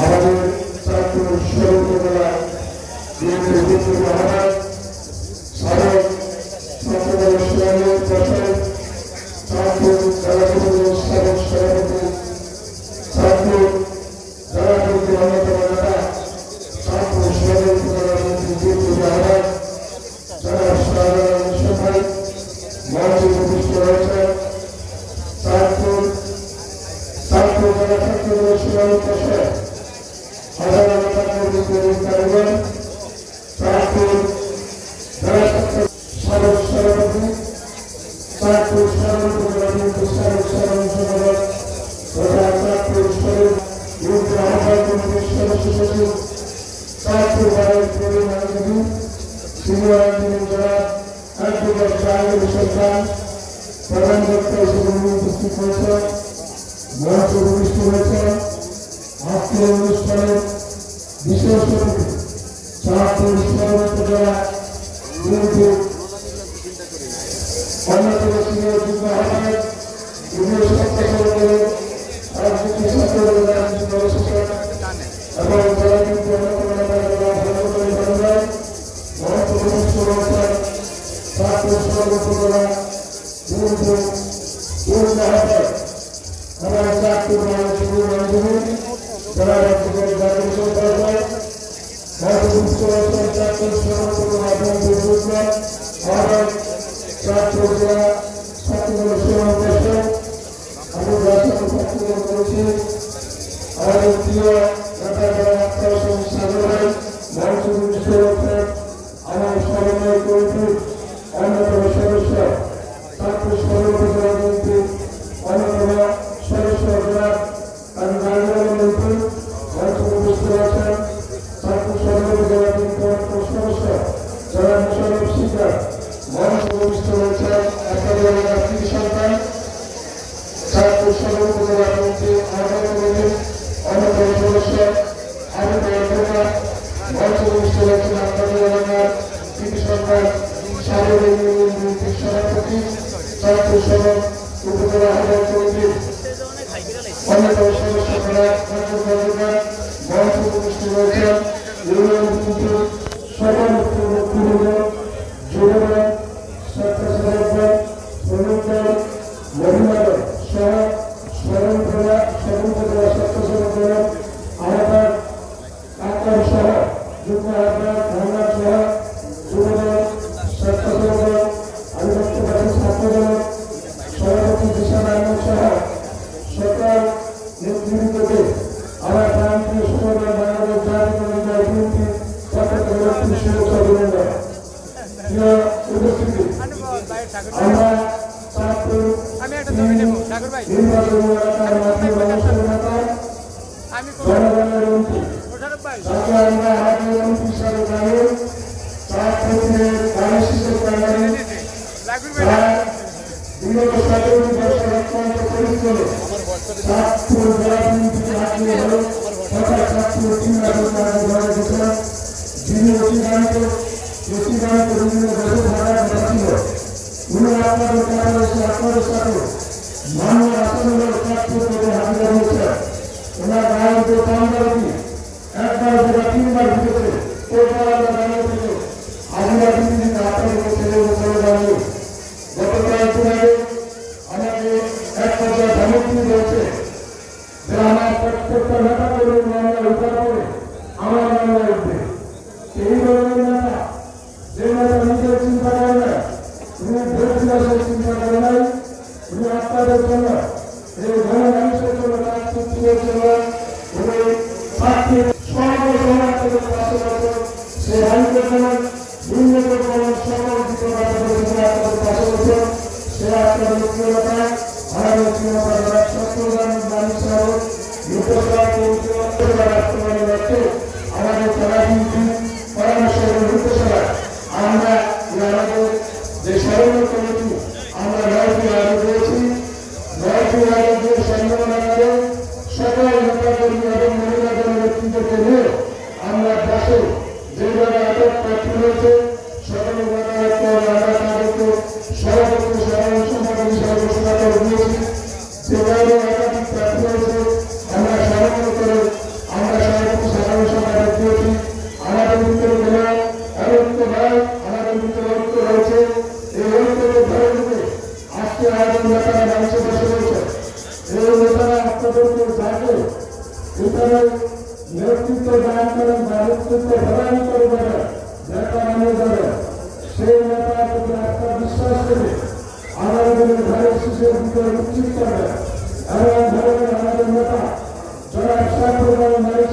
আমাদের চাঁদপুর সৌরভরা মহারাজ সাবেক ছাত্রদল শিলাঙ্গের প্রসাদ চাঁদপুর জেলা পরিষদের সাবেক সভাপতি চাঁদপুর জেলা পরিষদের অন্যতম নেতা চাঁদপুর সদর উপজেলার মন্ত্রী বিপুল মহারাজ জেলা সাধারণ সভায় মঞ্চে উপবিষ্ট রয়েছেন চাঁদপুর জেলা ছাত্রদল শিলাঙ্গের প্রসাদ সাধারণ কারিগর চাঁদপুর জেলা সাবেক সভাপতি চাঁদপুর সদর উপজেলা বিএনপির সাবেক সাধারণ সম্পাদক তথা চাঁদপুর সদর বিএনপি আহ্বায়ক কমিটির সদস্য সচিব চাঁদপুর বারের প্রবীণ আইনজীবী সিনিয়র আইনজীবী জনাব অ্যাডভোকেট জাহাঙ্গীর হোসেন খান প্রধান বক্তা হিসেবে উপস্থিত হয়েছেন, মঞ্চে উপবিষ্ট হয়েছেন। আজকের অনুষ্ঠানের বিশেষ অতিথি চাঁদপুর সদর উপজেলা বিএনপির অন্যতম সিনিয়র যুগ্ম আহ্বায়ক রাজনীতি ছাত্রদলের রাজনীতি প্রশাসক এবং জেলা বিএনপি অন্যতম নেতা মঞ্চে উপবিষ্ট রয়েছেন চাঁদপুর সদর উপজেলা বিএনপির যুগ্ম আহ্বায়ক এবং চাঁদপুর আইনজীবী জেলা রাজ্যের জাতীয় সম্পাদক চাঁদপুর সদর উপজেলা বিএনপির যুগ্ম আহ্বায়ক চাঁদপুর জেলা ছাত্রদল সমাবেশন আমি রাষ্ট্র ছাত্রদল করেছি। আমাদের প্রিয় নেতা আক্তার হোসেন সাগর ভাই মঞ্চে উপবিষ্ট রয়েছেন। আমার সমন্বয় কমিটির অন্যতম সদস্য চাঁদপুর সদর উপজেলা বিএনপির অন্যতম সদস্য জনাব মন্ত্রী মঞ্চে উপবিষ্ট রয়েছেন। চাঁদপুর সদর উপজেলা বিএনপির অন্যতম সদস্য জনাব মোশাররফ শিকদার মঞ্চে উপবিষ্ট রয়েছেন। একাডেমির কৃতি সন্তান চাঁদপুর সদর উপজেলা বিএনপির আহ্বায়ক কমিটির অন্যতম সদস্য আবু বকর মঞ্চে উপবিষ্ট রয়েছেন। আপনাদের এলাকার কৃতি সন্তান সাবেক ইউনিয়ন বিএনপির সভাপতি চাঁদপুর সদর উপজেলা আহ্বায়ক কমিটির অন্যতম সদস্য মঞ্চে উপবিষ্ট রয়েছেন। ইউনিয়ন বিএনপির সকল ব্যক্তিবৃন্দ, যুবদল, স্বেচ্ছাসেবকদল, শ্রমিকদল, মহিলাদল সহ স্বতন্ত্ররা স্বেচ্ছাসেবকদল আহ্বায়ক আক্তার সহ যুগ্ম আহ্বায়ক মোহাম্মদ সহ যুবদল, স্বেচ্ছাসেবকদল, আদিবাসী ছাত্রদল সভাপতি দিশান আহমেদ সহ সকল নেতৃবৃন্দকে আমার প্রান্তীয় সুন্দর বাংলাদেশ জাতীয় বিএনপি পক্ষে শুভেচ্ছা অভিনন্দন। প্রিয় উপস্থিতি, আমরা চাঁদপুর নির্বাচনী এলাকার মাধ্যমে জনগণের মন্ত্রী তাকে আমরা আমাদের মন্ত্রী হিসাবে জানি। চাঁদপুরের বাংলাদেশের কারণে বিগত 17 বছর অত্যন্ত পরিশ্রমে চাঁদপুর জেলা বিএনপি জাতীয় হল তথা চাঁদপুর যিনি অতিবাহিত বিভিন্ন দেশে থাকার কথা ছিল, উনি আপনাদের বাংলাদেশে আপনাদের সাথে মানব আসনের চাঁদপুর থেকে হাজিরা হয়েছেন। ওনার গায়ের যে পান্ডারটি একবার যেটা 3বার ঢুকেছে ওইটা আমরা জানিয়ে থেকে হাজিরা দিতে আপনাদেরকে ছেলে চলে যাবে। গত কয়েকদিন আগে আমাকে এক পর্যায়ে ধমকি রয়েছে যে আমার প্রত্যেকটা নেতা কর্মীর মামলা উদ্ধার করে আমার মামলা উঠবে। এই ধরনের নেতা, যে নেতা নিজের চিন্তা করে না, উনি ভোট চিন্তা করে নাই, উনি আপনাদের জন্য এই ঘন মানুষের জন্য কাজ করছিলের জন্য উনি চাকরির সর্বসমাজের পাশে বছর সে আইনকে যেন উন্নত করার সকল দিকে আপনাদের পাশে বছর সে আপনাদের মুখ্যতা আমাদের মুখ্যতা সত্যদান মানুষ সহ রাষ্ট্রবাদী লক্ষ্যে আমাদের কলাবিন্দু পরামর্শ এবং নির্দেশনা আমরা আমাদের যে স্মরণীয় কমিটি আমরা 9টি আয়োজন করেছি। 9টি আয়োজনের সম্মাননা করে সকল নেতাকর্মী এবং মহিলাদের নেতৃত্বকে নিয়ে আমরা দেশে যে জায়গায় আটক প্রার্থী হয়েছে সকল আমরা তাদেরকে সভাপতি সাধারণ সম্পাদক হিসাবে ঘোষণা করে দিয়েছি। যে জায়গায় একাধিক প্রার্থী হয়েছে আমরা স্মরণ করে আমরা এছাড়াও নেতৃত্ব দান করেন বা নেতৃত্ব প্রদান করবেন নেতা মানিয়ে যাবেন সেই নেতার প্রতি আস্থা বিশ্বাস করে আগামী দিনে ঘরের শিশুর ভিতরে নিশ্চিত করবেন এমন ধরনের আমাদের নেতা যারা একসাথে নারী